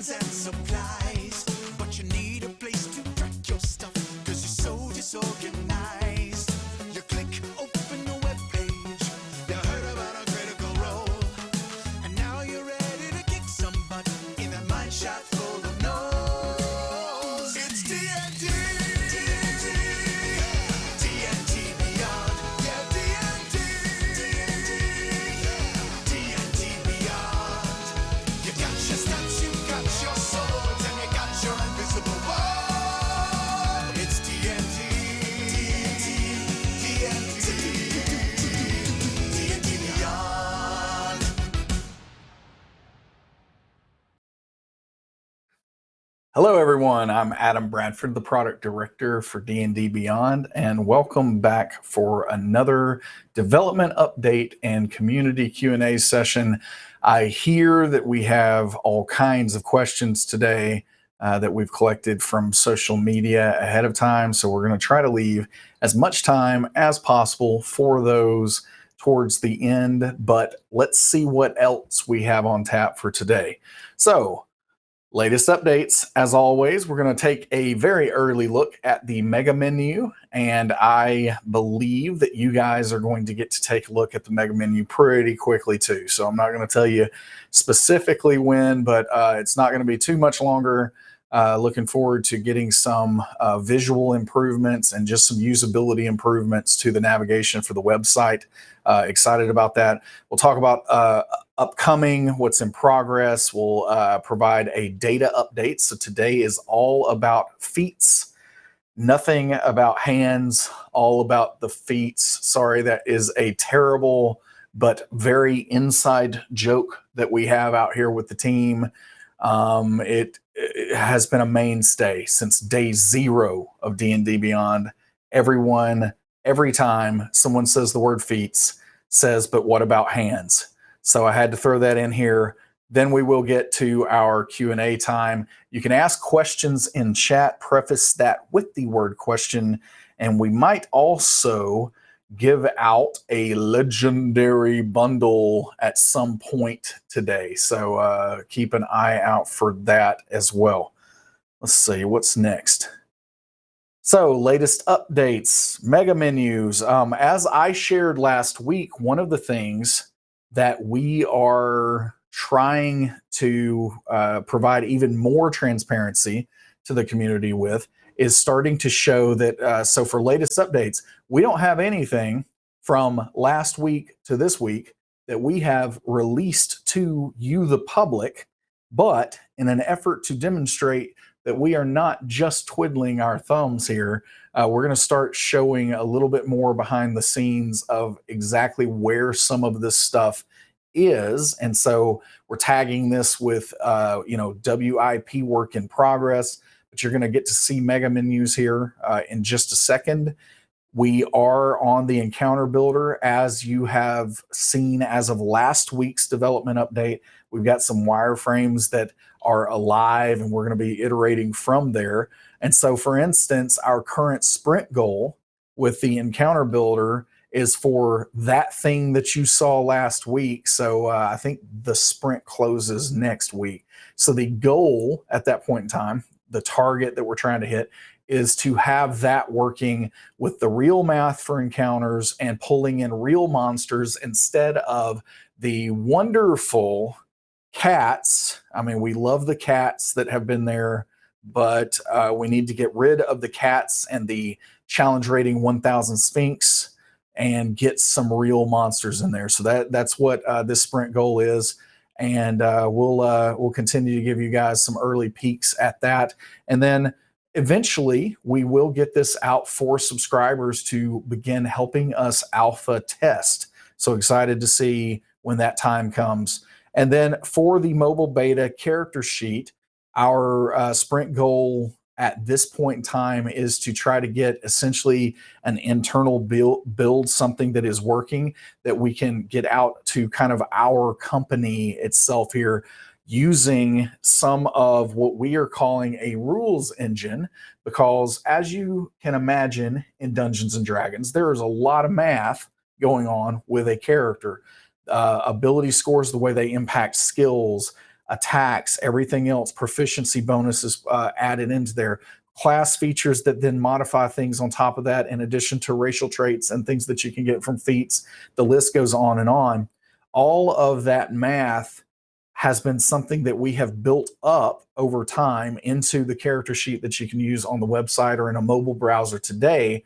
funds and supplies, but you need a place to track your stuff, cause you're so disorganized. You click open the web page, you heard about a critical role, and now you're ready to kick some butt in that mine shot full of no's. It's TNT, TNT, TNT Beyond, yeah, TNT, TNT Beyond. You got your stats, you got your swords, and you got your invisible wall. It's TNT, TNT Beyond. Hello, everyone. I'm Adam Bradford, the product director for D&D Beyond, and welcome back for another development update and community Q&A session. I hear that we have all kinds of questions today that we've collected from social media ahead of time, so we're going to try to leave as much time as possible for those towards the end, but let's see what else we have on tap for today. So, latest updates. As always, we're going to take a very early look at the mega menu, and I believe that you guys are going to get to take a look at the mega menu pretty quickly too. So I'm not going to tell you specifically when, but it's not going to be too much longer. Looking forward to getting some visual improvements and just some usability improvements to the navigation for the website. Excited about that. We'll talk about upcoming, what's in progress. We'll provide a data update. So today is all about feats, nothing about hands, all about the feats. Sorry, that is a terrible but very inside joke that we have out here with the team. It has been a mainstay since day 0 of D&D Beyond. Everyone, every time someone says the word feats, says, but what about hands? So I had to throw that in here. Then we will get to our Q&A time. You can ask questions in chat, preface that with the word question, and we might also give out a legendary bundle at some point today. So keep an eye out for that as well. Let's see, what's next? So, latest updates, mega menus. As I shared last week, one of the things that we are trying to provide even more transparency to the community with is starting to show that, so for latest updates, we don't have anything from last week to this week that we have released to you, the public, but in an effort to demonstrate that we are not just twiddling our thumbs here, we're going to start showing a little bit more behind the scenes of exactly where some of this stuff is. And so we're tagging this with, WIP work in progress, but you're going to get to see mega menus here in just a second. We are on the encounter builder, as you have seen as of last week's development update. We've got some wireframes that are alive, and we're going to be iterating from there. And so, for instance, our current sprint goal with the encounter builder is for that thing that you saw last week. So I think the sprint closes next week. So the goal at that point in time, the target that we're trying to hit, is to have that working with the real math for encounters and pulling in real monsters instead of the wonderful cats. I mean, we love the cats that have been there, but we need to get rid of the cats and the challenge rating 1000 Sphinx and get some real monsters in there. So that's what this sprint goal is. And we'll continue to give you guys some early peeks at that. And then eventually we will get this out for subscribers to begin helping us alpha test. So excited to see when that time comes. And then for the mobile beta character sheet, our sprint goal at this point in time is to try to get essentially an internal build something that is working, that we can get out to kind of our company itself here, using some of what we are calling a rules engine, because as you can imagine in Dungeons and Dragons, there is a lot of math going on with a character. Ability scores, the way they impact skills, attacks, everything else, proficiency bonuses added into there, class features that then modify things on top of that, in addition to racial traits and things that you can get from feats. The list goes on and on. All of that math has been something that we have built up over time into the character sheet that you can use on the website or in a mobile browser today.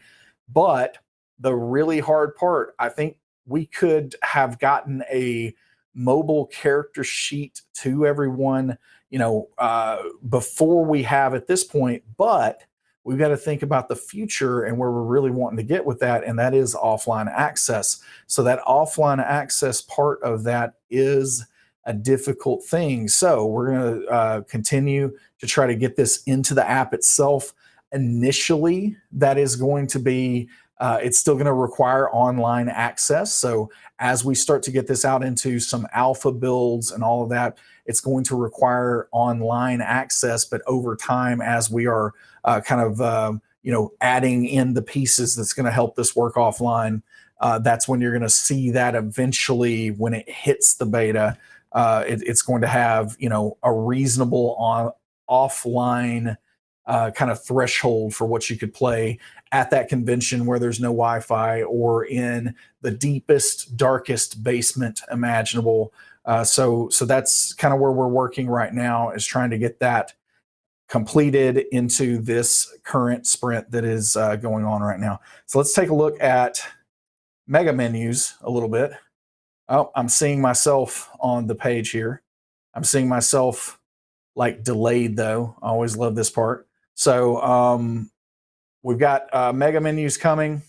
But the really hard part, I think we could have gotten a mobile character sheet to everyone, before we have at this point. But we've got to think about the future and where we're really wanting to get with that, and that is offline access. So that offline access part of that is a difficult thing. So we're going to continue to try to get this into the app itself. Initially, that is going to be it's still going to require online access. So as we start to get this out into some alpha builds and all of that, it's going to require online access. But over time, as we are adding in the pieces that's going to help this work offline, that's when you're going to see that eventually when it hits the beta. It's going to have a reasonable offline kind of threshold for what you could play at that convention where there's no Wi-Fi or in the deepest, darkest basement imaginable. So that's kind of where we're working right now, is trying to get that completed into this current sprint that is going on right now. So let's take a look at mega menus a little bit. Oh, I'm seeing myself on the page here. I'm seeing myself like delayed though. I always love this part. So we've got mega menus coming.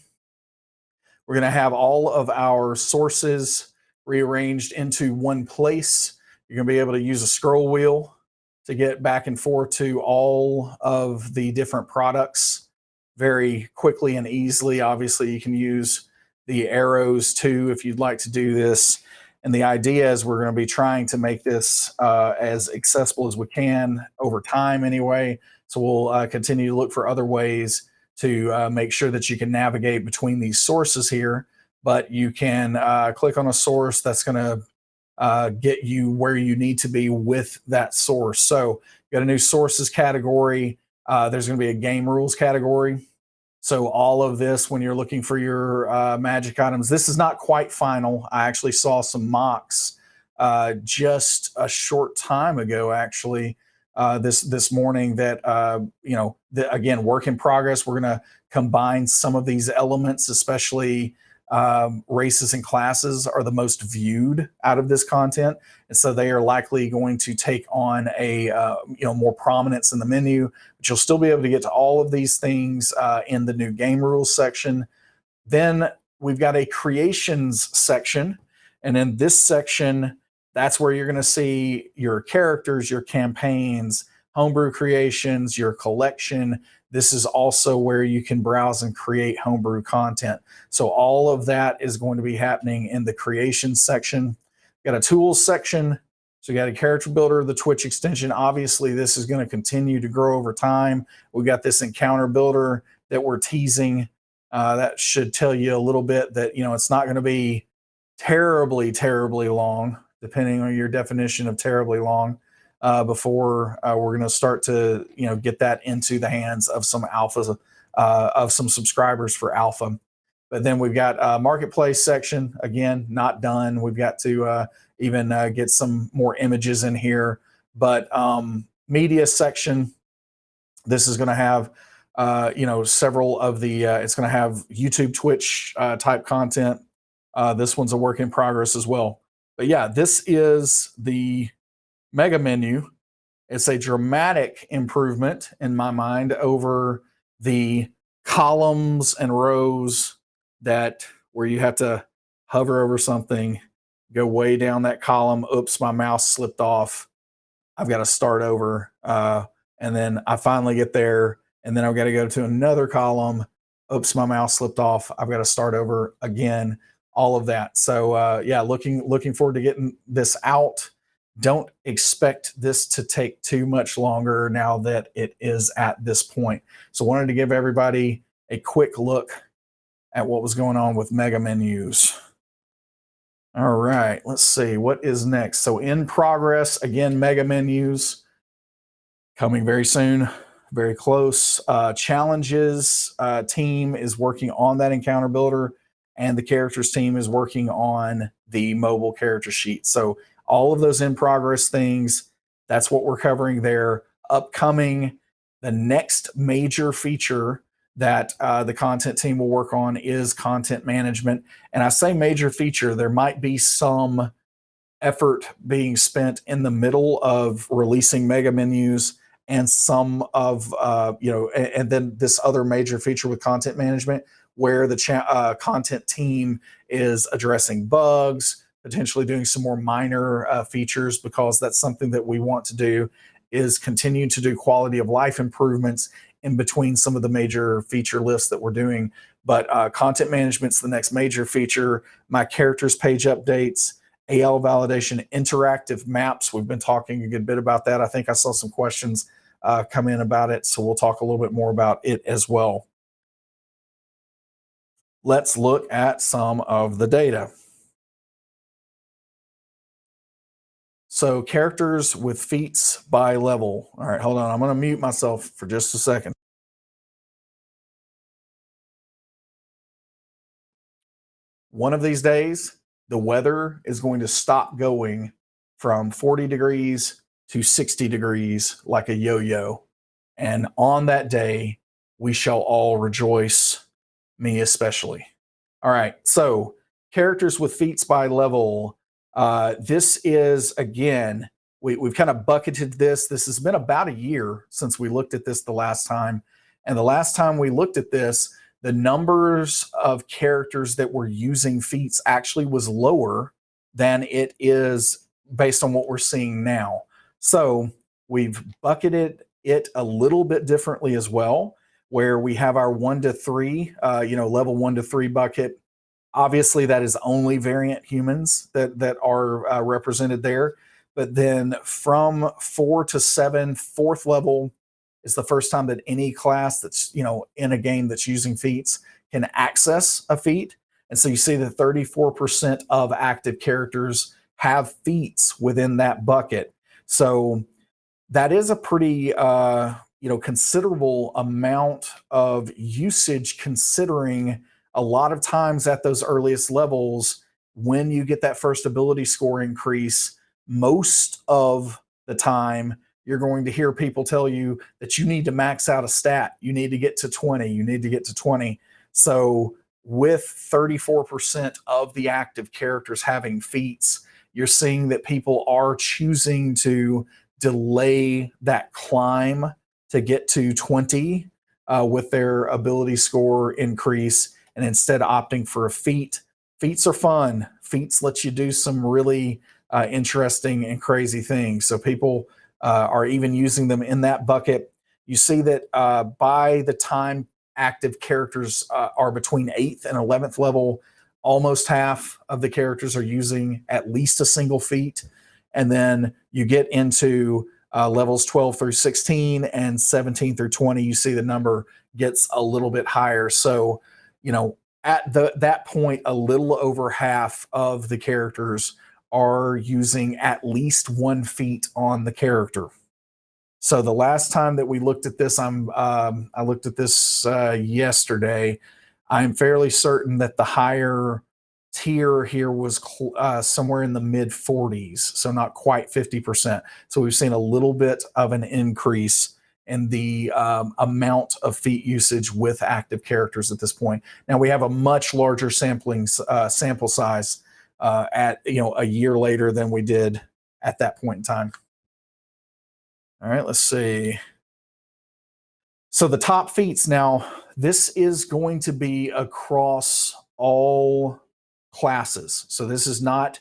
We're going to have all of our sources rearranged into one place. You're going to be able to use a scroll wheel to get back and forth to all of the different products very quickly and easily. Obviously, you can use the arrows too if you'd like to do this. And the idea is we're going to be trying to make this as accessible as we can over time anyway. So we'll continue to look for other ways to make sure that you can navigate between these sources here. But you can click on a source that's going to get you where you need to be with that source. So you got a new sources category. There's going to be a game rules category. So all of this, when you're looking for your magic items, this is not quite final. I actually saw some mocks just a short time ago, actually, this morning that, again, work in progress. We're going to combine some of these elements, especially races and classes are the most viewed out of this content. And so they are likely going to take on a more prominence in the menu, but you'll still be able to get to all of these things in the new game rules section. Then we've got a creations section. And in this section, that's where you're going to see your characters, your campaigns, homebrew creations, your collection. This is also where you can browse and create homebrew content. So all of that is going to be happening in the creations section. Got a tools section. So you got a character builder, the Twitch extension. Obviously, this is going to continue to grow over time. We got this encounter builder that we're teasing. That should tell you a little bit that, it's not going to be terribly, terribly long, depending on your definition of terribly long, before we're going to start to, get that into the hands of some alphas, of some subscribers for alpha. But then we've got a marketplace section. Again, not done. We've got to even get some more images in here. But media section, this is going to have, several of the, it's going to have YouTube, Twitch type content. This one's a work in progress as well. But yeah, this is the mega menu. It's a dramatic improvement in my mind over the columns and rows that where you have to hover over something, go way down that column. Oops, my mouse slipped off. I've got to start over. And then I finally get there. And then I've got to go to another column. Oops, my mouse slipped off. I've got to start over again. All of that. So yeah, looking forward to getting this out. Don't expect this to take too much longer now that it is at this point. So wanted to give everybody a quick look at what was going on with mega menus. All right, let's see what is next. So in progress, again, mega menus coming very soon, very close. Challenges team is working on that encounter builder, and the characters team is working on the mobile character sheet. So all of those in progress things, that's what we're covering there. Upcoming, the next major feature that the content team will work on is content management. And I say major feature, there might be some effort being spent in the middle of releasing mega menus and some of and then this other major feature with content management where the content team is addressing bugs, potentially doing some more minor features, because that's something that we want to do, is continue to do quality of life improvements in between some of the major feature lists that we're doing. But content management's the next major feature. My characters page updates, AL validation, interactive maps. We've been talking a good bit about that. I think I saw some questions come in about it, so we'll talk a little bit more about it as well. Let's look at some of the data. So, characters with feats by level. All right, hold on. I'm going to mute myself for just a second. One of these days, the weather is going to stop going from 40 degrees to 60 degrees like a yo yo. And on that day, we shall all rejoice, me especially. All right. So, characters with feats by level. This is, again, we've kind of bucketed this. This has been about a year since we looked at this the last time. And the last time we looked at this, the numbers of characters that were using feats actually was lower than it is based on what we're seeing now. So, we've bucketed it a little bit differently as well, where we have our 1 to 3, level 1 to 3 bucket. Obviously, that is only variant humans that are represented there. But then from 4 to 7, fourth level is the first time that any class that's in a game that's using feats can access a feat. And so you see that 34% of active characters have feats within that bucket. So that is a pretty considerable amount of usage, considering a lot of times at those earliest levels, when you get that first ability score increase, most of the time you're going to hear people tell you that you need to max out a stat, you need to get to 20, you need to get to 20. So with 34% of the active characters having feats, you're seeing that people are choosing to delay that climb to get to 20 with their ability score increase, and instead opting for a feat. Feats are fun. Feats let you do some really interesting and crazy things. So people are even using them in that bucket. You see that by the time active characters are between 8th and 11th level, almost half of the characters are using at least a single feat. And then you get into levels 12 through 16 and 17 through 20, you see the number gets a little bit higher. So, at that point, a little over half of the characters are using at least 1 feat on the character. So the last time that we looked at this, I looked at this yesterday. I'm fairly certain that the higher tier here was somewhere in the mid 40s, so not quite 50%. So we've seen a little bit of an increase in the amount of feat usage with active characters at this point. Now we have a much larger sample size at a year later than we did at that point in time. All right, let's see. So the top feats now, this is going to be across all classes. So this is not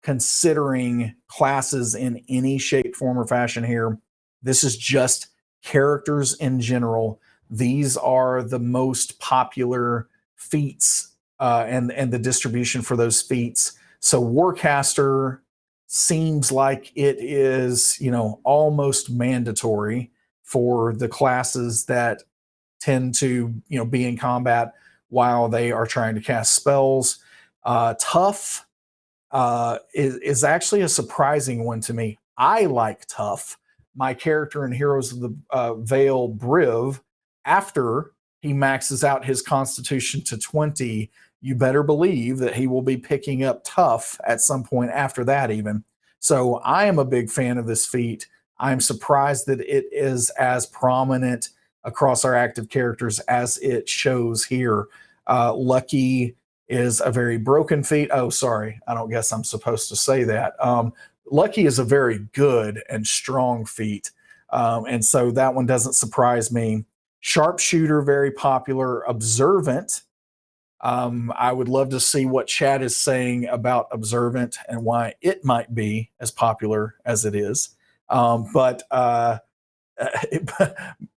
considering classes in any shape, form, or fashion here. This is just characters in general. These are the most popular feats and the distribution for those feats. So Warcaster seems like it is, almost mandatory for the classes that tend to, be in combat while they are trying to cast spells. Tough is actually a surprising one to me. I like tough. My character in Heroes of the Vale, Briv, after he maxes out his Constitution to 20, you better believe that he will be picking up tough at some point after that, even. So I am a big fan of this feat. I'm surprised that it is as prominent across our active characters as it shows here. Lucky is a very broken feat. Oh, sorry. I don't guess I'm supposed to say that. Lucky is a very good and strong feat. And so that one doesn't surprise me. Sharpshooter, very popular. Observant. I would love to see what Chad is saying about Observant and why it might be as popular as it is. But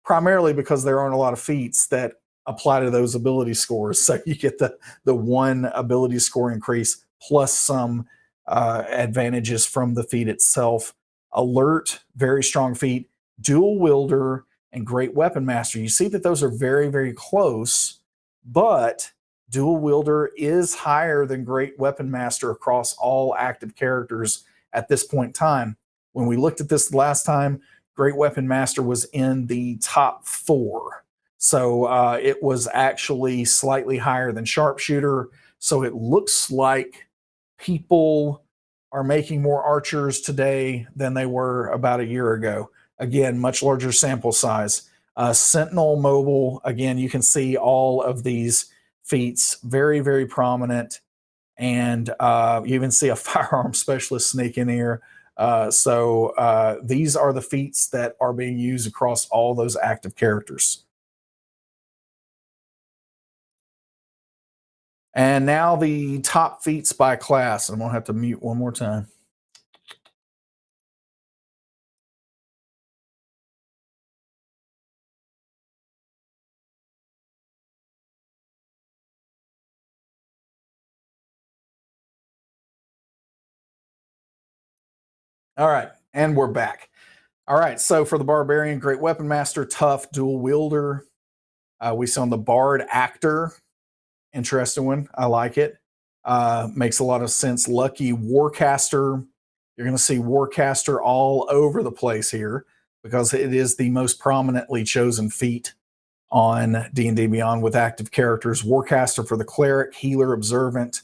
primarily because there aren't a lot of feats that apply to those ability scores. So you get the one ability score increase plus some advantages from the feat itself. Alert, very strong feat. Dual wielder and great weapon master. You see that those are very, very close, but dual wielder is higher than great weapon master across all active characters at this point in time. When we looked at this last time, Great Weapon Master was in the top 4. So it was actually slightly higher than Sharpshooter. So it looks like people are making more archers today than they were about a year ago. Again, much larger sample size. Sentinel Mobile, again, you can see all of these feats very, very prominent. And you even see a firearm specialist sneak in here. So these are the feats that are being used across all those active characters. And now the top feats by class. I'm going to have to mute one more time. All right, and we're back. All right, so for the Barbarian, Great Weapon Master, Tough, Dual Wielder. We saw on the Bard Actor. Interesting one. I like it. Makes a lot of sense. Lucky Warcaster. You're going to see Warcaster all over the place here because it is the most prominently chosen feat on D&D Beyond with active characters. Warcaster for the Cleric, Healer, Observant.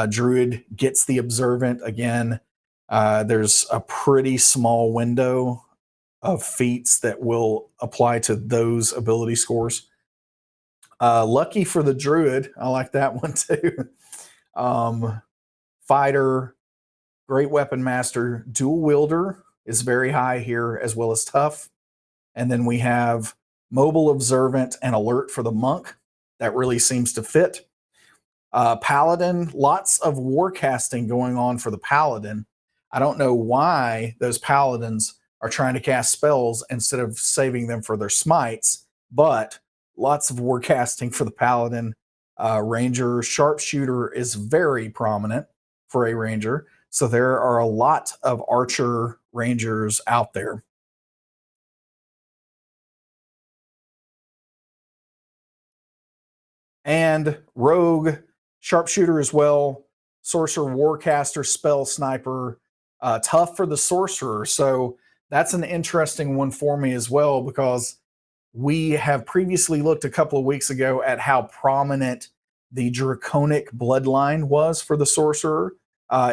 Druid gets the Observant. Again, there's a pretty small window of feats that will apply to those ability scores. Lucky for the Druid. I like that one too. Fighter, Great Weapon Master, Dual Wielder is very high here, as well as Tough. And then we have Mobile, Observant, and Alert for the Monk. That really seems to fit. Paladin, lots of warcasting going on for the Paladin. I don't know why those Paladins are trying to cast spells instead of saving them for their smites, but lots of warcasting for the Paladin. Ranger, Sharpshooter is very prominent for a Ranger. So there are a lot of Archer Rangers out there. And Rogue, Sharpshooter as well, Sorcerer, Warcaster, Spell, Sniper, Tough for the Sorcerer. So that's an interesting one for me as well because we have previously looked a couple of weeks ago at how prominent the Draconic bloodline was for the Sorcerer,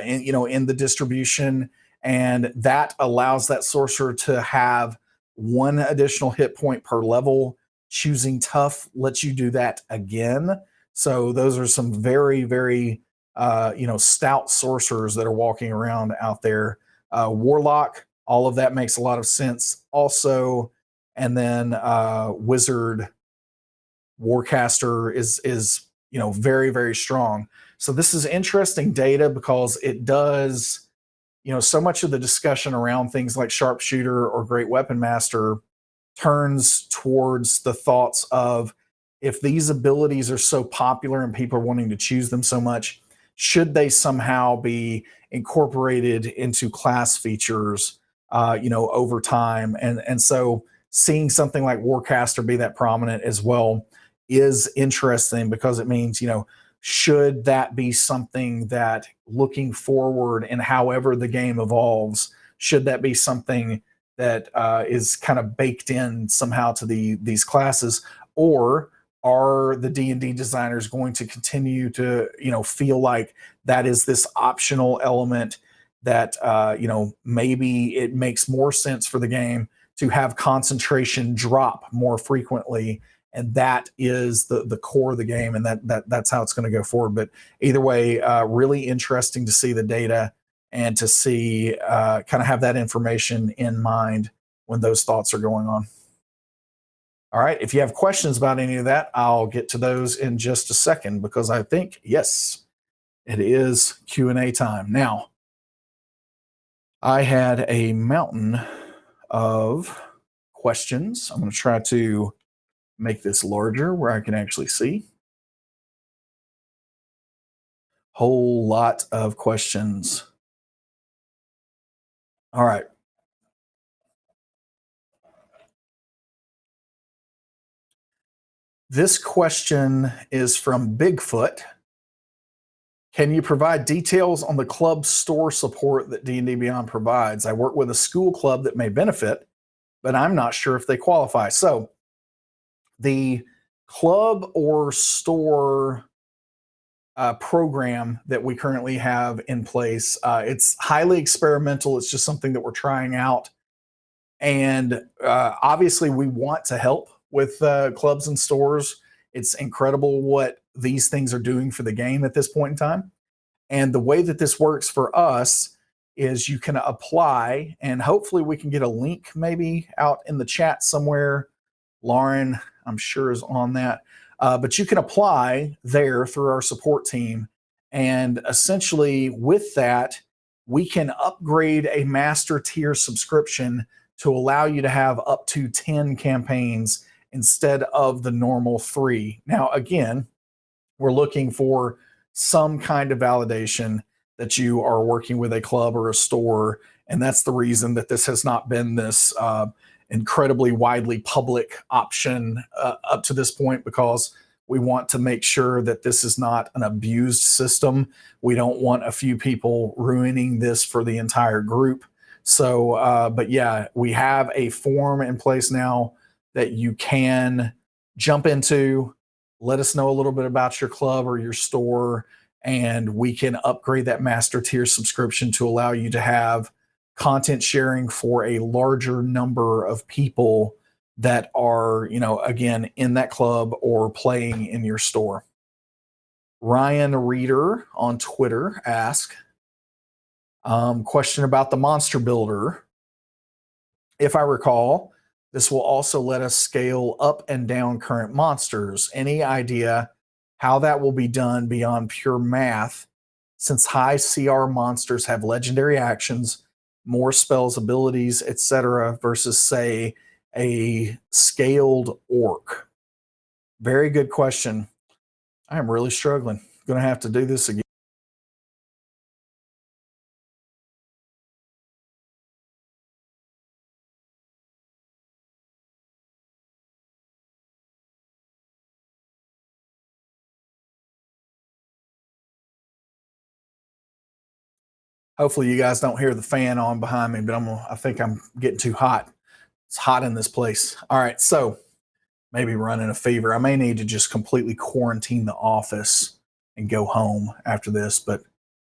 in the distribution, and that allows that Sorcerer to have one additional hit point per level. Choosing Tough lets you do that again. So those are some very, very, stout sorcerers that are walking around out there. Warlock, all of that makes a lot of sense. Also, and then Wizard, Warcaster is very, very strong. So this is interesting data because it does, so much of the discussion around things like Sharpshooter or Great Weapon Master turns towards the thoughts of if these abilities are so popular and people are wanting to choose them so much, should they somehow be incorporated into class features, over time? And so seeing something like Warcaster be that prominent as well is interesting because it means, should that be something that looking forward and however the game evolves, should that be something that is kind of baked in somehow to these classes, or are the D&D designers going to continue to feel like that is this optional element that maybe it makes more sense for the game to have concentration drop more frequently, and that is the core of the game, and that's how it's going to go forward. But either way, really interesting to see the data and to see kind of have that information in mind when those thoughts are going on. All right, if you have questions about any of that, I'll get to those in just a second, because I think, yes, it is Q&A time. Now, I had a mountain of questions. I'm going to try to make this larger where I can actually see. Whole lot of questions. All right. This question is from Bigfoot. Can you provide details on the club store support that D&D Beyond provides? I work with a school club that may benefit, but I'm not sure if they qualify. So the club or store program that we currently have in place, it's highly experimental. It's just something that we're trying out. And obviously, we want to help with clubs and stores. It's incredible what these things are doing for the game at this point in time. And the way that this works for us is you can apply, and hopefully we can get a link maybe out in the chat somewhere. Lauren, I'm sure, is on that. But you can apply there through our support team. And essentially, with that, we can upgrade a master tier subscription to allow you to have up to 10 campaigns instead of the normal 3. Now, again, we're looking for some kind of validation that you are working with a club or a store. And that's the reason that this has not been this incredibly widely public option up to this point, because we want to make sure that this is not an abused system. We don't want a few people ruining this for the entire group. So, but yeah, we have a form in place now that you can jump into. Let us know a little bit about your club or your store, and we can upgrade that master tier subscription to allow you to have content sharing for a larger number of people that are, again, in that club or playing in your store. Ryan Reeder on Twitter asked, question about the monster builder. If I recall, this will also let us scale up and down current monsters. Any idea how that will be done beyond pure math, since high CR monsters have legendary actions, more spells, abilities, etc., versus, say, a scaled orc? Very good question. I am really struggling. Going to have to do this again. Hopefully you guys don't hear the fan on behind me, but I think I'm getting too hot. It's hot in this place. All right, so maybe running a fever. I may need to just completely quarantine the office and go home after this, but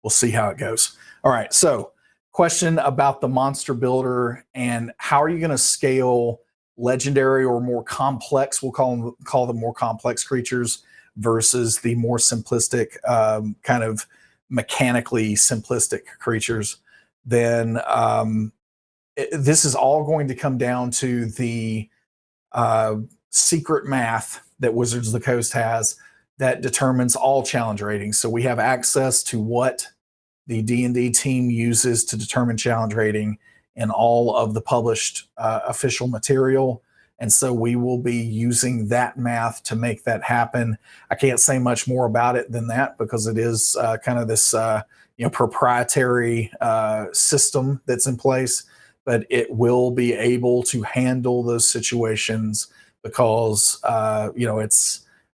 we'll see how it goes. All right, so question about the monster builder and how are you going to scale legendary or more complex, we'll call them more complex creatures versus the more simplistic kind of mechanically simplistic creatures. Then this is all going to come down to the secret math that Wizards of the Coast has that determines all challenge ratings. So we have access to what the D&D team uses to determine challenge rating in all of the published official material. And so we will be using that math to make that happen. I can't say much more about it than that because it is kind of this proprietary system that's in place, but it will be able to handle those situations because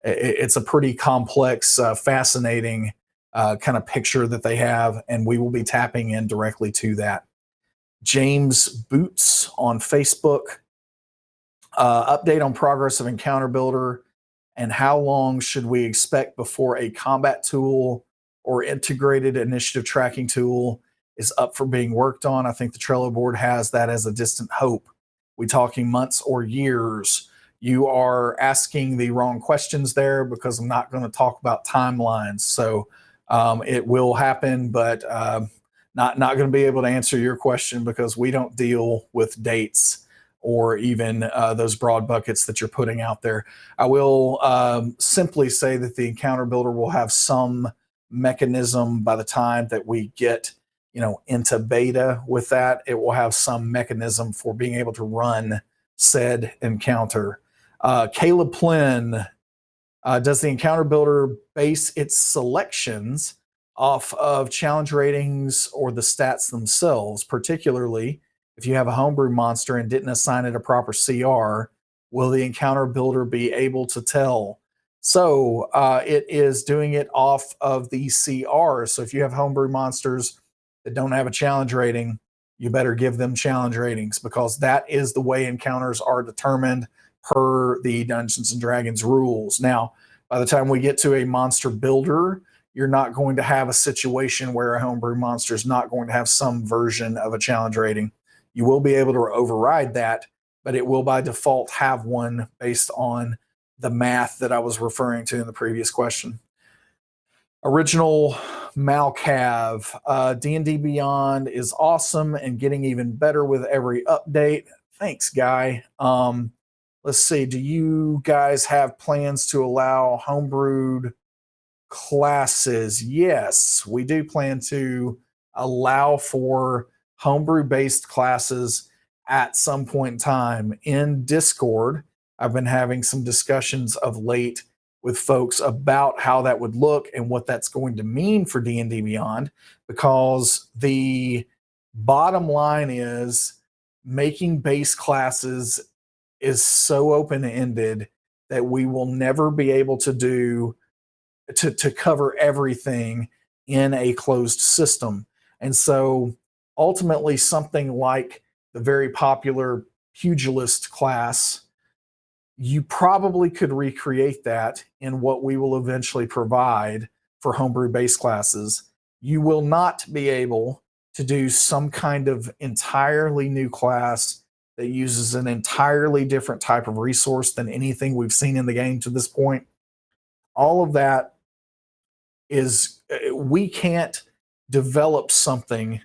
it's a pretty complex, fascinating kind of picture that they have, and we will be tapping in directly to that. James Boots on Facebook. Update on progress of Encounter Builder, and how long should we expect before a combat tool or integrated initiative tracking tool is up for being worked on? I think the Trello board has that as a distant hope. We talking months or years? You are asking the wrong questions there, because I'm not going to talk about timelines. So it will happen, but not going to be able to answer your question, because we don't deal with dates or even those broad buckets that you're putting out there. I will simply say that the Encounter Builder will have some mechanism by the time that we get, into beta with that. It will have some mechanism for being able to run said encounter. Caleb Plynn, does the Encounter Builder base its selections off of challenge ratings or the stats themselves? Particularly, if you have a homebrew monster and didn't assign it a proper CR, will the Encounter Builder be able to tell? So it is doing it off of the CR. So if you have homebrew monsters that don't have a challenge rating, you better give them challenge ratings, because that is the way encounters are determined per the Dungeons and Dragons rules. Now, by the time we get to a monster builder, you're not going to have a situation where a homebrew monster is not going to have some version of a challenge rating. You will be able to override that, but it will by default have one based on the math that I was referring to in the previous question. Original Malcav, D&D Beyond is awesome and getting even better with every update. Thanks, Guy. Let's see, do you guys have plans to allow homebrewed classes? Yes, we do plan to allow for homebrew-based classes at some point in time. In Discord, I've been having some discussions of late with folks about how that would look and what that's going to mean for D&D Beyond, because the bottom line is making base classes is so open-ended that we will never be able to do to cover everything in a closed system. And so ultimately something like the very popular pugilist class, you probably could recreate that in what we will eventually provide for homebrew base classes. You will not be able to do some kind of entirely new class that uses an entirely different type of resource than anything we've seen in the game to this point. All of that is, we can't develop something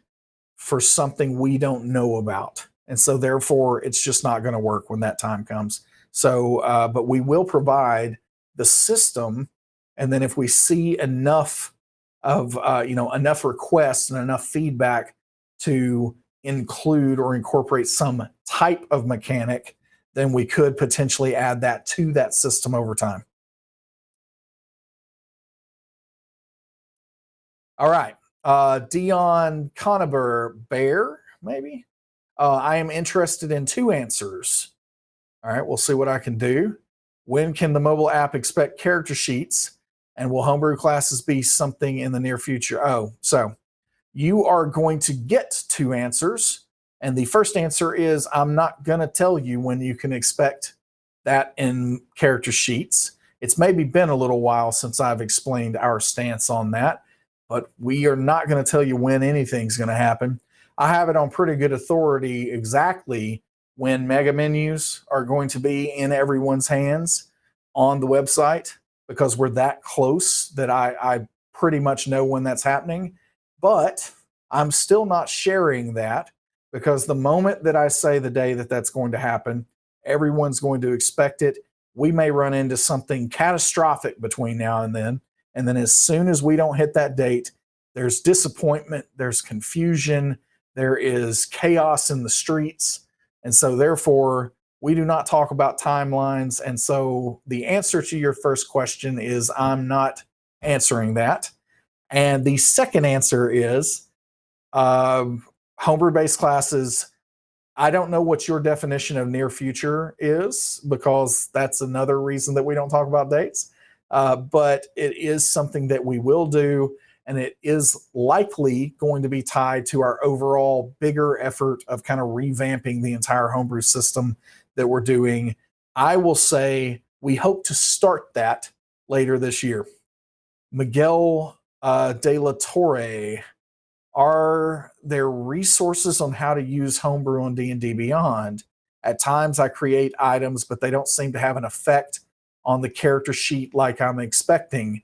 for something we don't know about. And so therefore it's just not going to work when that time comes. So, but we will provide the system. And then if we see enough of, enough requests and enough feedback to include or incorporate some type of mechanic, then we could potentially add that to that system over time. All right. Dion Conover, Bear, maybe? I am interested in 2 answers. All right, we'll see what I can do. When can the mobile app expect character sheets? And will homebrew classes be something in the near future? Oh, so you are going to get 2 answers. And the first answer is, I'm not going to tell you when you can expect that in character sheets. It's maybe been a little while since I've explained our stance on that, but we are not going to tell you when anything's going to happen. I have it on pretty good authority exactly when mega menus are going to be in everyone's hands on the website, because we're that close that I pretty much know when that's happening. But I'm still not sharing that, because the moment that I say the day that that's going to happen, everyone's going to expect it. We may run into something catastrophic between now and then. And then as soon as we don't hit that date, there's disappointment, there's confusion, there is chaos in the streets. And so therefore, we do not talk about timelines. And so the answer to your first question is, I'm not answering that. And the second answer is, homebrew-based classes, I don't know what your definition of near future is, because that's another reason that we don't talk about dates. but it is something that we will do, and it is likely going to be tied to our overall bigger effort of kind of revamping the entire homebrew system that we're doing. I will say we hope to start that later this year. Miguel de la Torre, are there resources on how to use homebrew on D&D Beyond? At times I create items, but they don't seem to have an effect on the character sheet like I'm expecting.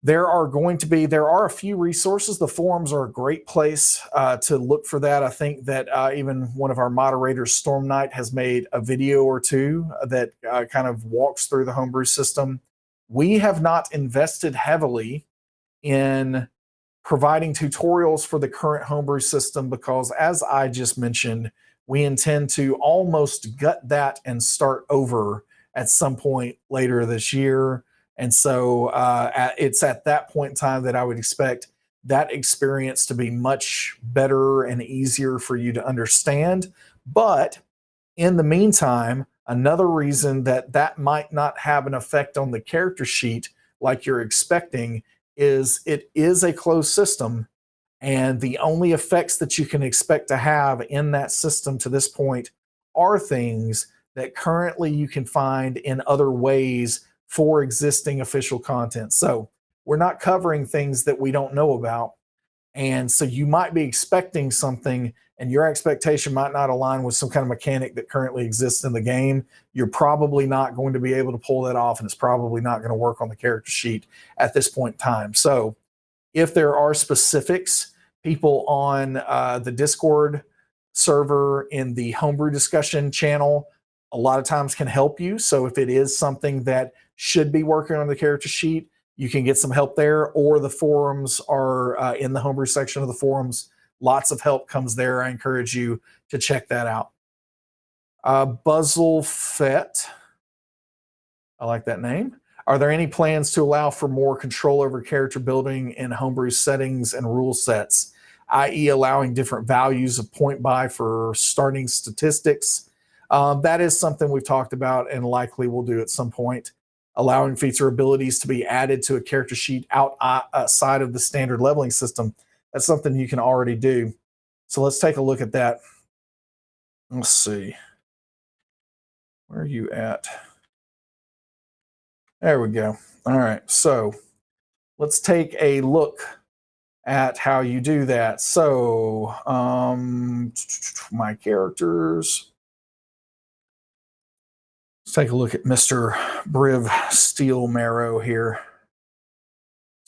There are a few resources. The forums are a great place to look for that. I think that even one of our moderators, Storm Knight, has made a video or two that kind of walks through the homebrew system. We have not invested heavily in providing tutorials for the current homebrew system because, as I just mentioned, we intend to almost gut that and start over at some point later this year. And so it's at that point in time that I would expect that experience to be much better and easier for you to understand. But in the meantime, another reason that that might not have an effect on the character sheet like you're expecting is it is a closed system, and the only effects that you can expect to have in that system to this point are things that currently you can find in other ways for existing official content. So we're not covering things that we don't know about. And so you might be expecting something, and your expectation might not align with some kind of mechanic that currently exists in the game. You're probably not going to be able to pull that off, and it's probably not going to work on the character sheet at this point in time. So if there are specifics, people on the Discord server in the homebrew discussion channel a lot of times can help you. So if it is something that should be working on the character sheet, you can get some help there, or the forums are in the homebrew section of the forums. Lots of help comes there. I encourage you to check that out. Buzzle Fett, I like that name. Are there any plans to allow for more control over character building in homebrew settings and rule sets, i.e., allowing different values of point buy for starting statistics? That is something we've talked about and likely will do at some point. Allowing feats or abilities to be added to a character sheet outside of the standard leveling system. That's something you can already do. So let's take a look at that. Let's see. Where are you at? There we go. All right. So let's take a look at how you do that. So my characters. Let's take a look at Mr. Briv Steel Marrow here.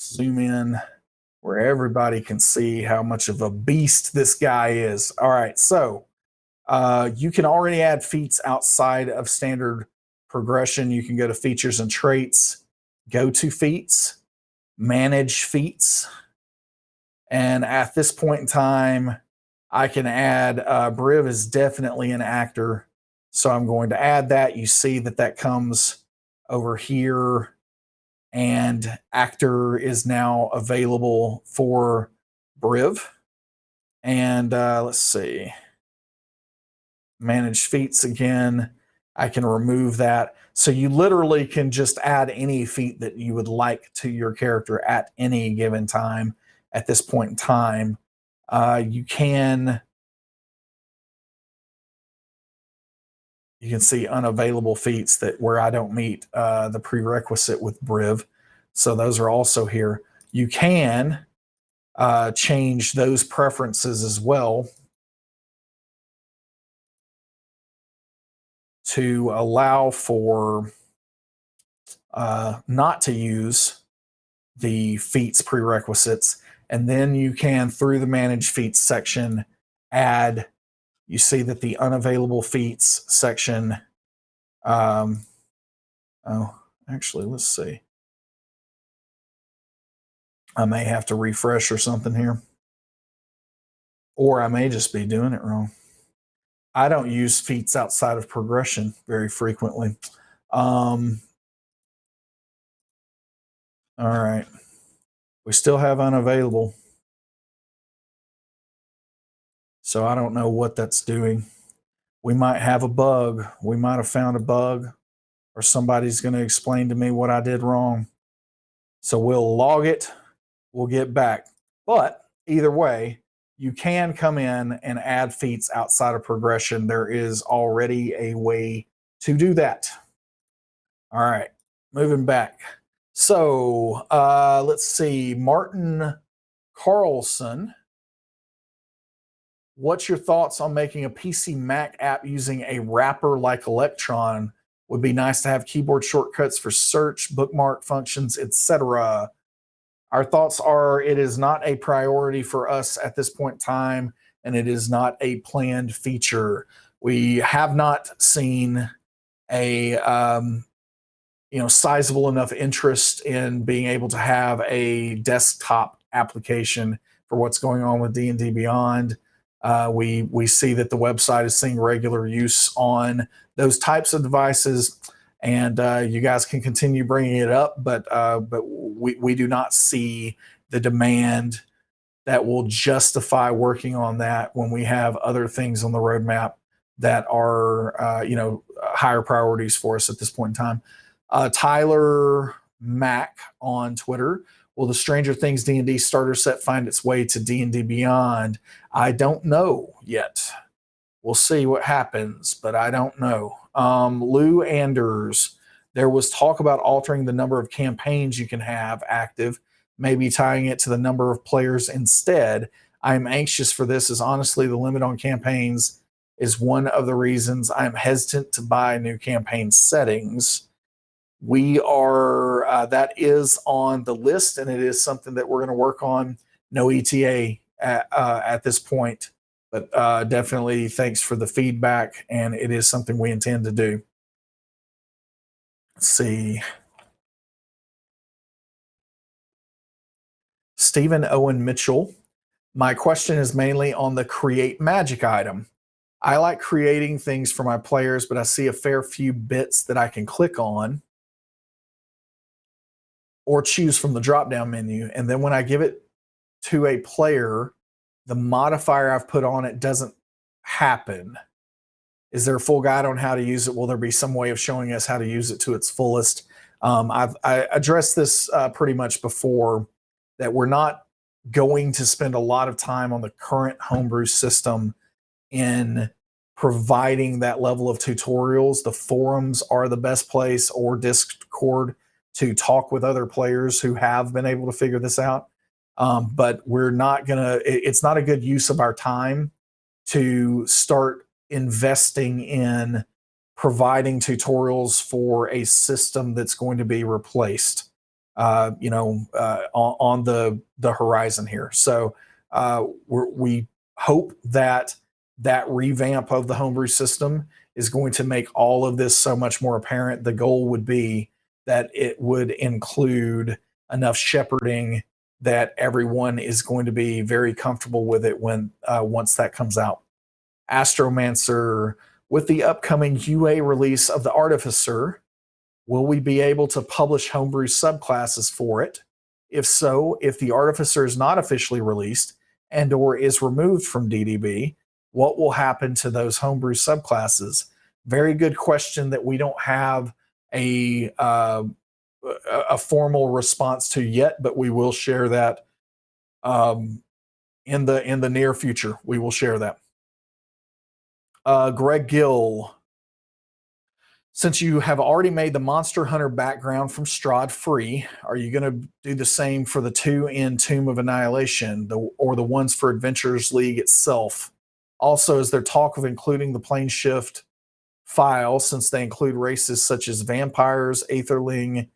Zoom in where everybody can see how much of a beast this guy is. All right, so you can already add feats outside of standard progression. You can go to features and traits, go to feats, manage feats. And at this point in time, I can add Briv is definitely an actor. So I'm going to add that. You see that that comes over here, and actor is now available for Briv. And let's see, manage feats again. I can remove that. So you literally can just add any feat that you would like to your character at any given time at this point in time. You can see unavailable feats that where I don't meet the prerequisite with Briv. So those are also here. You can change those preferences as well to allow for not to use the feats prerequisites. And then you can, through the manage feats section, add, you see that the unavailable feats section, oh, actually, let's see. I may have to refresh or something here. Or I may just be doing it wrong. I don't use feats outside of progression very frequently. All right. We still have unavailable. So I don't know what that's doing. We might have a bug. We might have found a bug or somebody's going to explain to me what I did wrong. So we'll log it, we'll get back. But either way, you can come in and add feats outside of progression. There is already a way to do that. All right, moving back. So let's see. Martin Carlson, what's your thoughts on making a PC Mac app using a wrapper like Electron? Would be nice to have keyboard shortcuts for search, bookmark functions, etc. Our thoughts are it is not a priority for us at this point in time, and it is not a planned feature. We have not seen a sizable enough interest in being able to have a desktop application for what's going on with D&D Beyond. We see that the website is seeing regular use on those types of devices, and you guys can continue bringing it up, but we do not see the demand that will justify working on that when we have other things on the roadmap that are higher priorities for us at this point in time. Tyler Mack on Twitter. Will the Stranger Things D&D starter set find its way to D&D Beyond? I don't know yet. We'll see what happens, but I don't know. Lou Anders. There was talk about altering the number of campaigns you can have active, maybe tying it to the number of players instead. I'm anxious for this, as honestly the limit on campaigns is one of the reasons I'm hesitant to buy new campaign settings. We are that is on the list, and it is something that we're going to work on. No ETA at this point, but definitely thanks for the feedback, and it is something we intend to do. Let's see. Stephen Owen Mitchell. My question is mainly on the create magic item. I like creating things for my players, but I see a fair few bits that I can click on or choose from the drop down menu. And then when I give it to a player, the modifier I've put on it doesn't happen. Is there a full guide on how to use it? Will there be some way of showing us how to use it to its fullest? I addressed this pretty much before, that we're not going to spend a lot of time on the current homebrew system in providing that level of tutorials. The forums are the best place, or Discord, to talk with other players who have been able to figure this out. But we're not gonna, it's not a good use of our time to start investing in providing tutorials for a system that's going to be replaced, on the horizon here. So we hope that that revamp of the homebrew system is going to make all of this so much more apparent. The goal would be that it would include enough shepherding that everyone is going to be very comfortable with it when once that comes out. Astromancer, with the upcoming UA release of the Artificer, will we be able to publish homebrew subclasses for it? If so, if the Artificer is not officially released and or is removed from DDB, what will happen to those homebrew subclasses? Very good question that we don't have a formal response to yet, but we will share that in the near future. We will share that. Greg Gill, since you have already made the Monster Hunter background from Strahd free, are you going to do the same for the 2 in Tomb of Annihilation, or the ones for Adventures League itself? Also, is there talk of including the Plane Shift file, since they include races such as vampires, aetherling,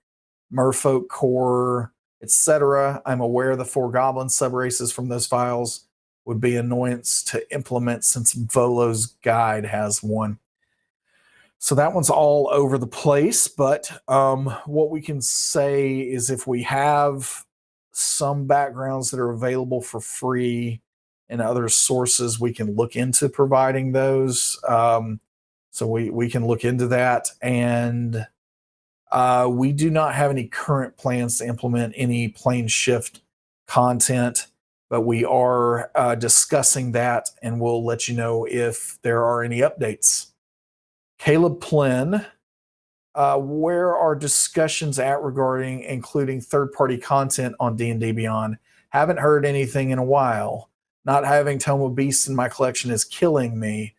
merfolk core, etc.? I'm aware the 4 goblin subraces from those files would be annoyance to implement, since Volo's guide has one. So that one's all over the place, but what we can say is if we have some backgrounds that are available for free and other sources, we can look into providing those. So we can look into that. And we do not have any current plans to implement any plane shift content, but we are discussing that, and we'll let you know if there are any updates. Caleb Plin, where are discussions at regarding including third-party content on D&D Beyond? Haven't heard anything in a while. Not having Tome of Beasts in my collection is killing me.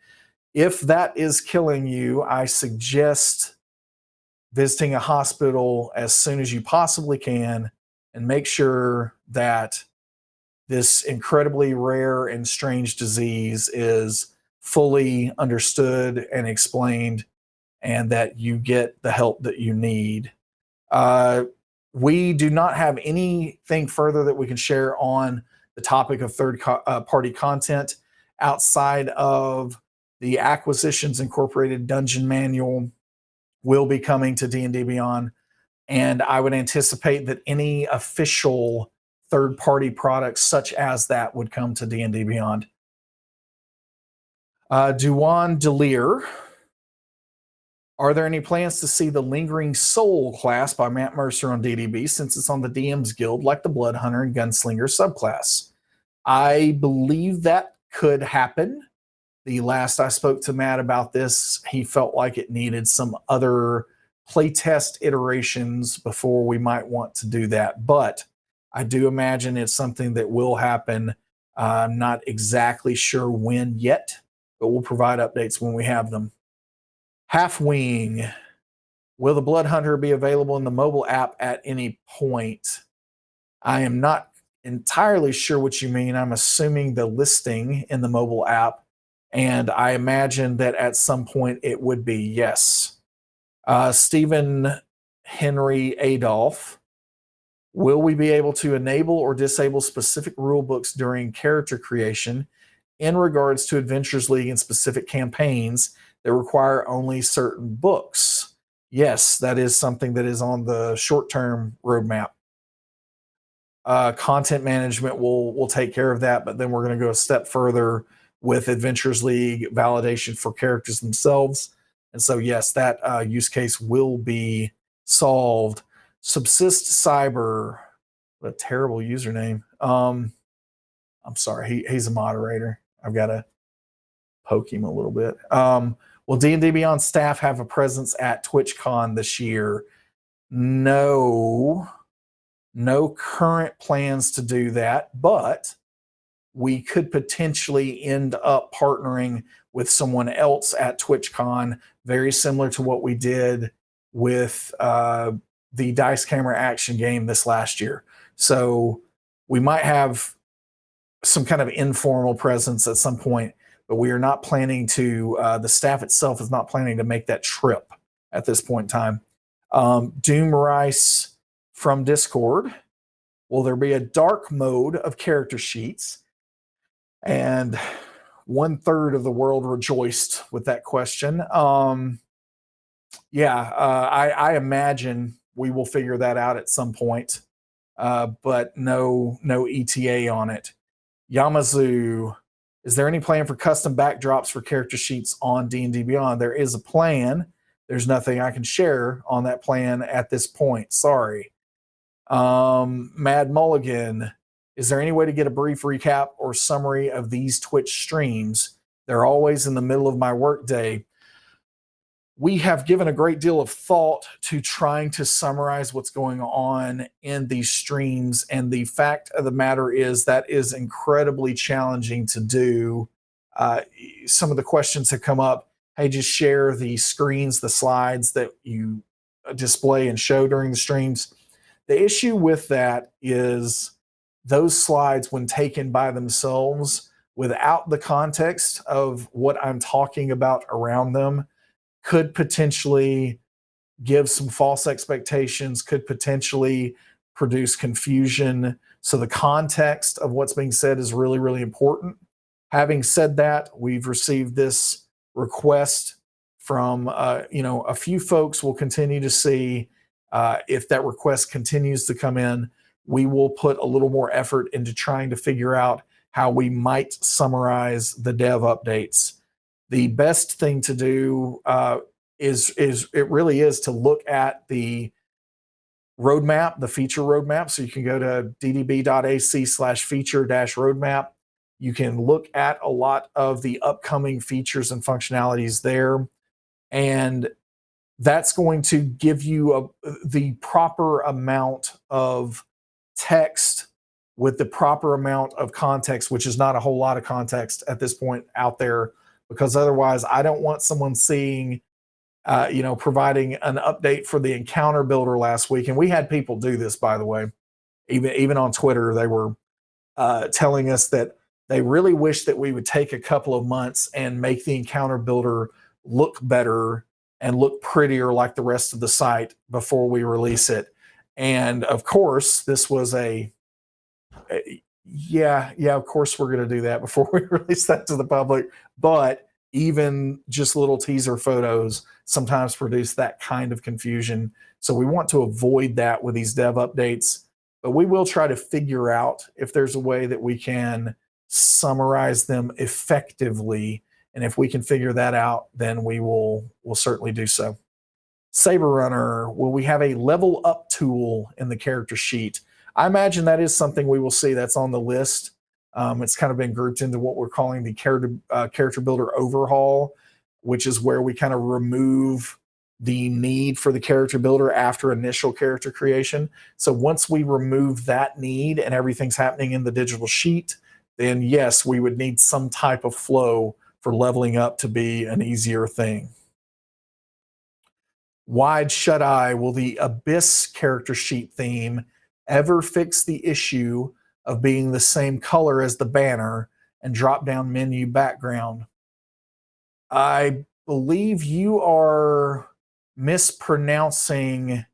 If that is killing you, I suggest visiting a hospital as soon as you possibly can and make sure that this incredibly rare and strange disease is fully understood and explained, and that you get the help that you need. Uh, we do not have anything further that we can share on the topic of third party content outside of the Acquisitions Incorporated Dungeon Manual will be coming to D&D Beyond, and I would anticipate that any official third-party products such as that would come to D&D Beyond. Duan Delir, are there any plans to see the Lingering Soul class by Matt Mercer on DDB since it's on the DM's Guild like the Blood Hunter and Gunslinger subclass? I believe that could happen. The last I spoke to Matt about this, he felt like it needed some other playtest iterations before we might want to do that. But I do imagine it's something that will happen. I'm not exactly sure when yet, but we'll provide updates when we have them. Halfwing, will the Blood Hunter be available in the mobile app at any point? I am not entirely sure what you mean. I'm assuming the listing in the mobile app, and I imagine that at some point it would be yes. Stephen Henry Adolph, will we be able to enable or disable specific rule books during character creation in regards to Adventures League and specific campaigns that require only certain books? Yes, that is something that is on the short-term roadmap. Content management will take care of that, but then we're going to go a step further with Adventures League validation for characters themselves. And so, yes, that use case will be solved. Subsist Cyber, what a terrible username. I'm sorry, he's a moderator. I've got to poke him a little bit. Will D&D Beyond staff have a presence at TwitchCon this year? No current plans to do that, but we could potentially end up partnering with someone else at TwitchCon, very similar to what we did with the Dice Camera action game this last year. So we might have some kind of informal presence at some point, but we are not planning to, the staff itself is not planning to make that trip at this point in time. Doom Rice from Discord, will there be a dark mode of character sheets? And 1/3 of the world rejoiced with that question. I imagine we will figure that out at some point, but no ETA on it. Yamazu, is there any plan for custom backdrops for character sheets on D&D Beyond? There is a plan. There's nothing I can share on that plan at this point. Sorry. Mad Mulligan, is there any way to get a brief recap or summary of these Twitch streams? They're always in the middle of my workday. We have given a great deal of thought to trying to summarize what's going on in these streams, and the fact of the matter is that is incredibly challenging to do. Some of the questions have come up. Hey, just share the screens, the slides that you display and show during the streams. The issue with that is those slides, when taken by themselves without the context of what I'm talking about around them, could potentially give some false expectations, could potentially produce confusion. So the context of what's being said is really, really important. Having said that, we've received this request from a few folks. We'll continue to see if that request continues to come in. We will put a little more effort into trying to figure out how we might summarize the dev updates. The best thing to do is it really is to look at the roadmap, the feature roadmap. So you can go to ddb.ac/feature-roadmap. You can look at a lot of the upcoming features and functionalities there. And That's going to give you the proper amount of text with the proper amount of context, which is not a whole lot of context at this point out there, because otherwise I don't want someone seeing, providing an update for the encounter builder last week. And we had people do this, by the way, even on Twitter. They were telling us that they really wish that we would take a couple of months and make the encounter builder look better and look prettier like the rest of the site before we release it. And of course, this was yeah, of course we're going to do that before we release that to the public. But even just little teaser photos sometimes produce that kind of confusion. So we want to avoid that with these dev updates. But we will try to figure out if there's a way that we can summarize them effectively. And if we can figure that out, then we'll certainly do so. Saber Runner, will we have a level up tool in the character sheet? I imagine that is something we will see. That's on the list. It's kind of been grouped into what we're calling the character builder overhaul, which is where we kind of remove the need for the character builder after initial character creation. So once we remove that need and everything's happening in the digital sheet, then yes, we would need some type of flow for leveling up to be an easier thing. Wide Shut Eye, will the Abyss character sheet theme ever fix the issue of being the same color as the banner and drop down menu background? I believe you are mispronouncing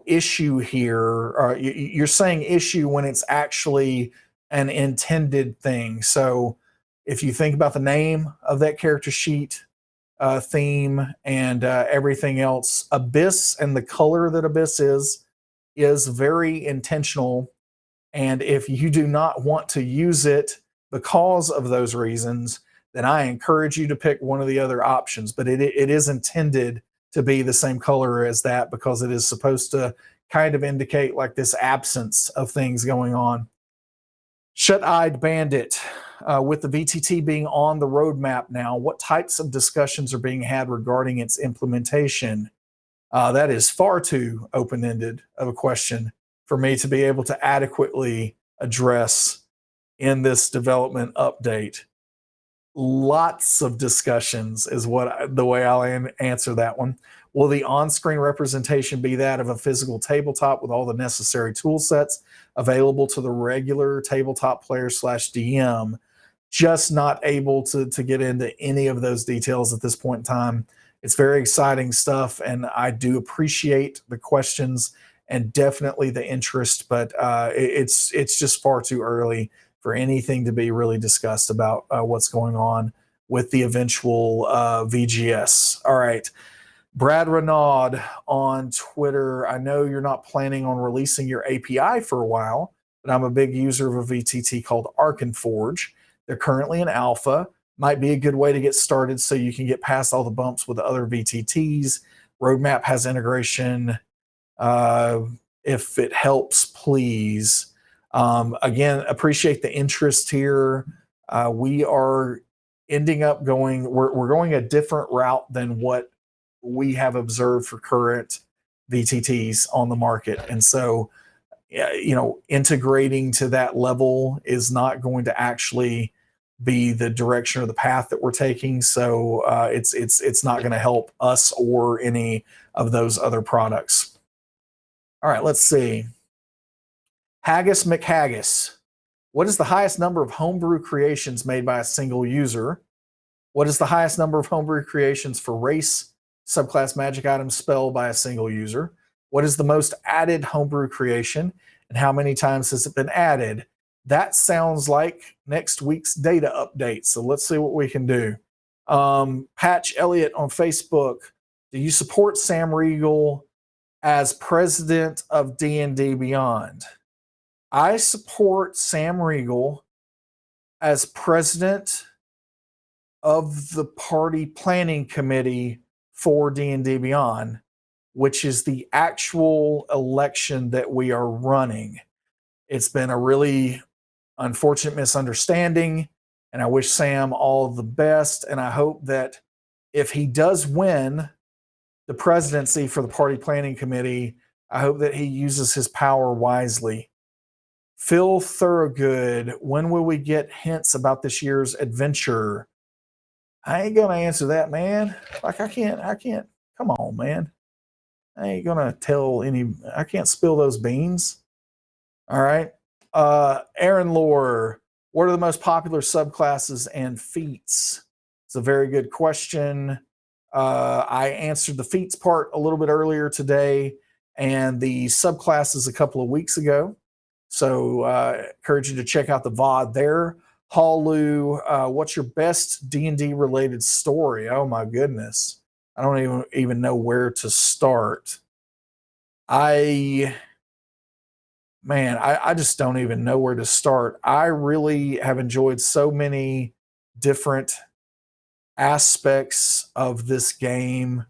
issue here. You're saying issue when it's actually an intended thing. So if you think about the name of that character sheet theme and everything else, Abyss and the color that Abyss is very intentional. And if you do not want to use it because of those reasons, then I encourage you to pick one of the other options. But it is intended to be the same color as that because it is supposed to kind of indicate like this absence of things going on. Shut-Eyed Bandit, with the VTT being on the roadmap now, what types of discussions are being had regarding its implementation? That is far too open-ended of a question for me to be able to adequately address in this development update. Lots of discussions is the way I'll answer that one. Will the on-screen representation be that of a physical tabletop with all the necessary tool sets available to the regular tabletop player / DM? Just not able to get into any of those details at this point in time. It's very exciting stuff, and I do appreciate the questions and definitely the interest, but it's just far too early for anything to be really discussed about what's going on with the eventual VGS. All right. Brad Renaud on Twitter. I know you're not planning on releasing your API for a while, but I'm a big user of a VTT called Arkenforge. They're currently in alpha. Might be a good way to get started so you can get past all the bumps with other VTTs. Roadmap has integration. If it helps, please. Again, appreciate the interest here. We are ending up we're going a different route than what we have observed for current VTTs on the market. And so, integrating to that level is not going to actually be the direction or the path that we're taking. So it's not going to help us or any of those other products. All right, let's see. Haggis McHaggis. What is the highest number of homebrew creations made by a single user? What is the highest number of homebrew creations for race, subclass, magic item, spell by a single user? What is the most added homebrew creation, and how many times has it been added? That sounds like next week's data update. So let's see what we can do. Patch Elliott on Facebook. Do you support Sam Riegel as president of D&D Beyond? I support Sam Riegel as president of the party planning committee for D&D Beyond, which is the actual election that we are running. It's been a really unfortunate misunderstanding, and I wish Sam all the best, and I hope that if he does win the presidency for the party planning committee, I hope that he uses his power wisely. Phil Thorogood, when will we get hints about this year's adventure? I ain't gonna answer that, man. Like I can't. Come on, man. I ain't gonna tell any. I can't spill those beans. All right. Aaron Lore, what are the most popular subclasses and feats? It's a very good question. I answered the feats part a little bit earlier today, and the subclasses a couple of weeks ago. So encourage you to check out the VOD there. Halu, what's your best D&D related story? Oh my goodness. I don't even know where to start. I just don't even know where to start. I really have enjoyed so many different aspects of this game.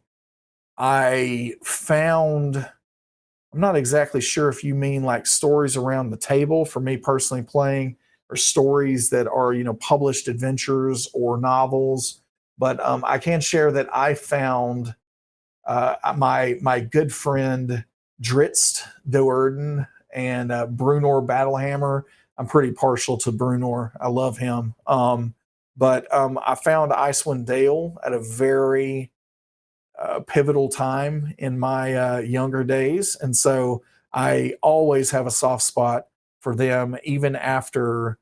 I found, I'm not exactly sure if you mean like stories around the table for me personally playing, or stories that are, published adventures or novels. But I can share that I found my good friend Dritz Doerden and Brunor Battlehammer. I'm pretty partial to Brunor. I love him. But I found Icewind Dale at a very pivotal time in my younger days. And so I always have a soft spot for them, even after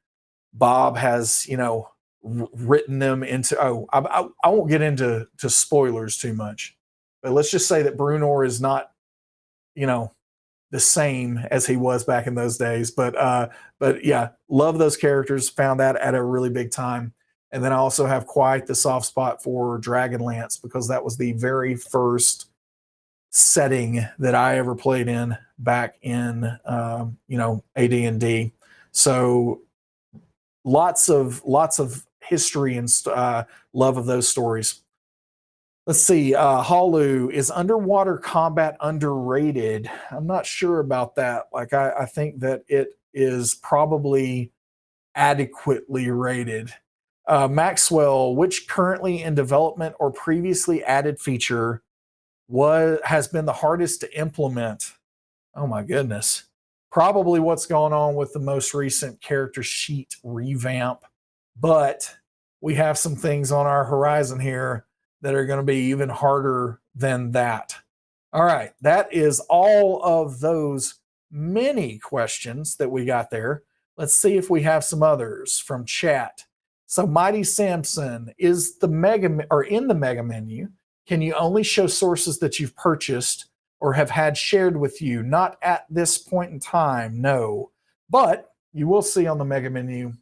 Bob has, written them into. I won't get into spoilers too much, but let's just say that Brunor is not, you know, the same as he was back in those days. But yeah, love those characters. Found that at a really big time. And then I also have quite the soft spot for Dragonlance because that was the very first setting that I ever played in back in AD&D. So lots of history and love of those stories. Let's see. Halu, is underwater combat underrated? I'm not sure about that. Like, I think that it is probably adequately rated. Maxwell, which currently in development or previously added feature has been the hardest to implement? Oh my goodness. Probably what's going on with the most recent character sheet revamp. But we have some things on our horizon here that are going to be even harder than that. All right. That is all of those many questions that we got there. Let's see if we have some others from chat. So Mighty Samson, is the in the mega menu, can you only show sources that you've purchased or have had shared with you? Not at this point in time, no. But you will see on the mega menu,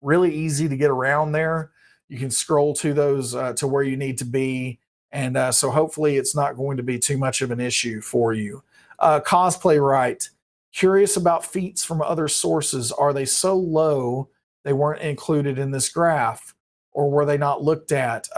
really easy to get around there. You can scroll to those to where you need to be. And so hopefully it's not going to be too much of an issue for you. Cosplay Right, curious about feats from other sources. Are they so low they weren't included in this graph? Or were they not looked at?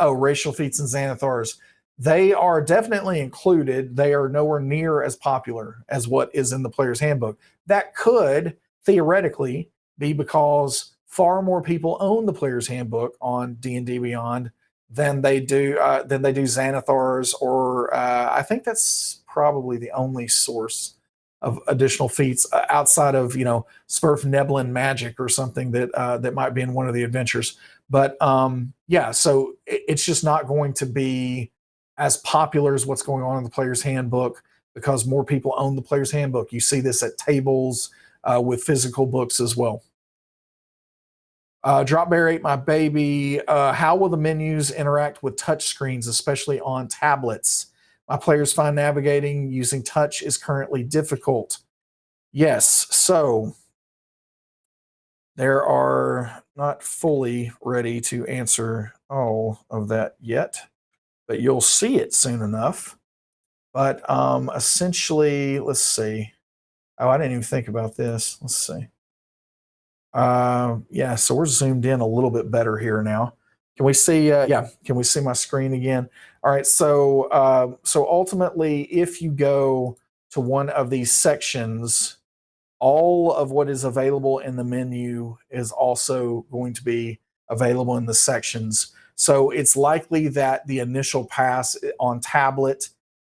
Racial feats and Xanathars. They are definitely included. They are nowhere near as popular as what is in the player's handbook. That could theoretically be because far more people own the player's handbook on D&D Beyond than they do Xanathars, or I think that's probably the only source of additional feats outside of Smurf Neblin Magic or something that might be in one of the adventures. But yeah, so it's just not going to be as popular as what's going on in the player's handbook because more people own the player's handbook. You see this at tables with physical books as well. Drop Bear ate my baby. How will the menus interact with touch screens, especially on tablets? My players find navigating using touch is currently difficult. Yes, so there are not fully ready to answer all of that yet, but you'll see it soon enough. But essentially, let's see. Oh, I didn't even think about this. Let's see. Yeah, so we're zoomed in a little bit better here now. Can we see? Can we see my screen again? All right. So ultimately, if you go to one of these sections, all of what is available in the menu is also going to be available in the sections. So it's likely that the initial pass on tablet,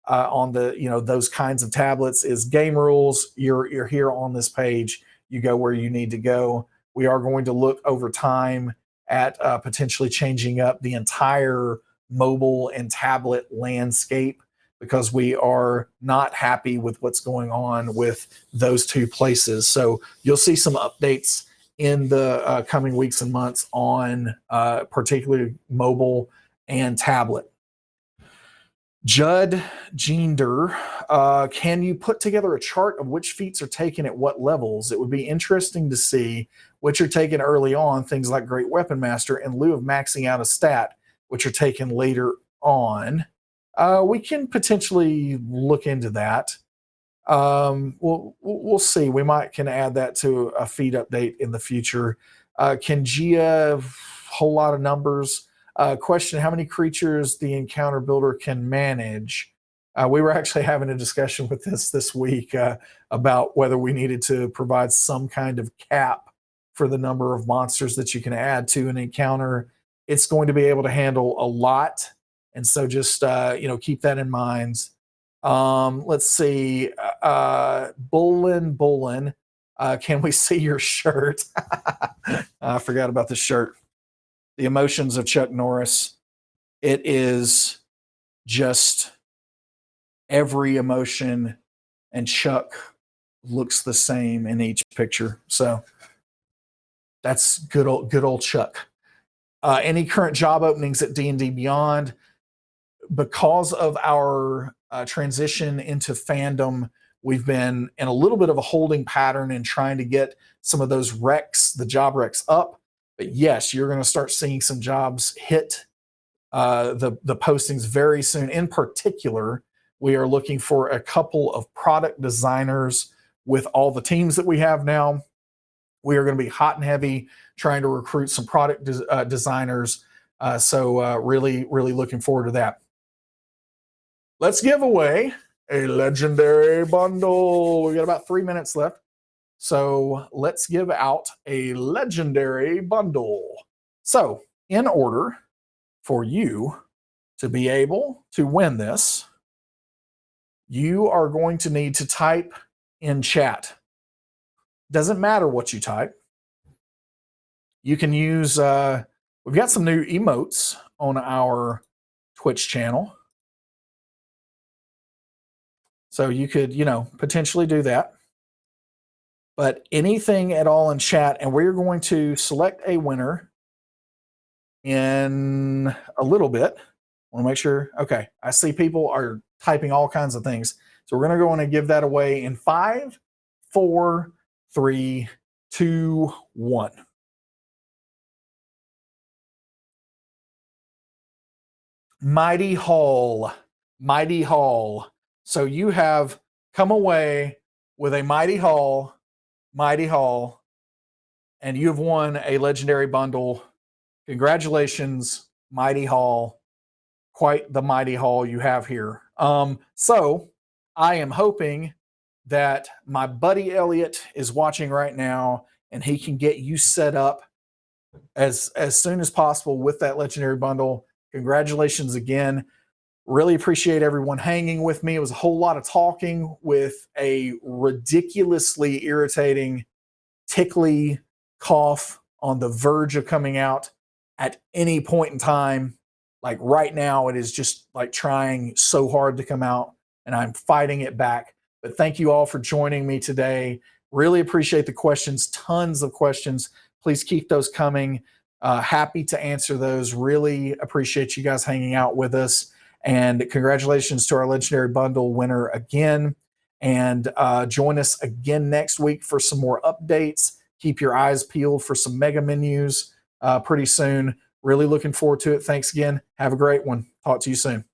on the those kinds of tablets, is game rules. You're here on this page. You go where you need to go. We are going to look over time at potentially changing up the entire mobile and tablet landscape, because we are not happy with what's going on with those two places. So you'll see some updates in the coming weeks and months on particularly mobile and tablet. Judd Jeender, can you put together a chart of which feats are taken at what levels? It would be interesting to see which are taken early on, things like Great Weapon Master, in lieu of maxing out a stat, which are taken later on. We can potentially look into that. We'll see. We can add that to a feed update in the future. Kenjia, whole lot of numbers. Question: how many creatures the encounter builder can manage? We were actually having a discussion with this week about whether we needed to provide some kind of cap for the number of monsters that you can add to an encounter. It's going to be able to handle a lot, and so just keep that in mind. Let's see. Bullen, can we see your shirt? I forgot about the shirt. The Emotions of Chuck Norris. It is just every emotion, and Chuck looks the same in each picture. So that's good old Chuck. Any current job openings at D&D Beyond? Because of our transition into fandom, we've been in a little bit of a holding pattern in trying to get some of those recs, the job recs, up. But yes, you're going to start seeing some jobs hit the postings very soon. In particular, we are looking for a couple of product designers with all the teams that we have now. We are going to be hot and heavy trying to recruit some product designers. So really looking forward to that. Let's give away a legendary bundle. We got about 3 minutes left. So let's give out a legendary bundle. So in order for you to be able to win this, you are going to need to type in chat. Doesn't matter what you type. You can use, we've got some new emotes on our Twitch channel. So you could, potentially do that. But anything at all in chat, and we're going to select a winner in a little bit. I want to make sure. Okay, I see people are typing all kinds of things. So we're going to go on and give that away in 5, 4, 3, 2, 1. Mighty Hall. Mighty Hall. So you have come away with a Mighty Hall, and you've won a legendary bundle. Congratulations, Mighty Hall. Quite the Mighty Hall you have here. So I am hoping that my buddy Elliot is watching right now, and he can get you set up as soon as possible with that legendary bundle. Congratulations again. Really appreciate everyone hanging with me. It was a whole lot of talking with a ridiculously irritating, tickly cough on the verge of coming out at any point in time. Like right now, it is just like trying so hard to come out, and I'm fighting it back. But thank you all for joining me today. Really appreciate the questions. Tons of questions. Please keep those coming. Happy to answer those. Really appreciate you guys hanging out with us. And congratulations to our legendary bundle winner again. And join us again next week for some more updates. Keep your eyes peeled for some mega menus pretty soon. Really looking forward to it. Thanks again. Have a great one. Talk to you soon.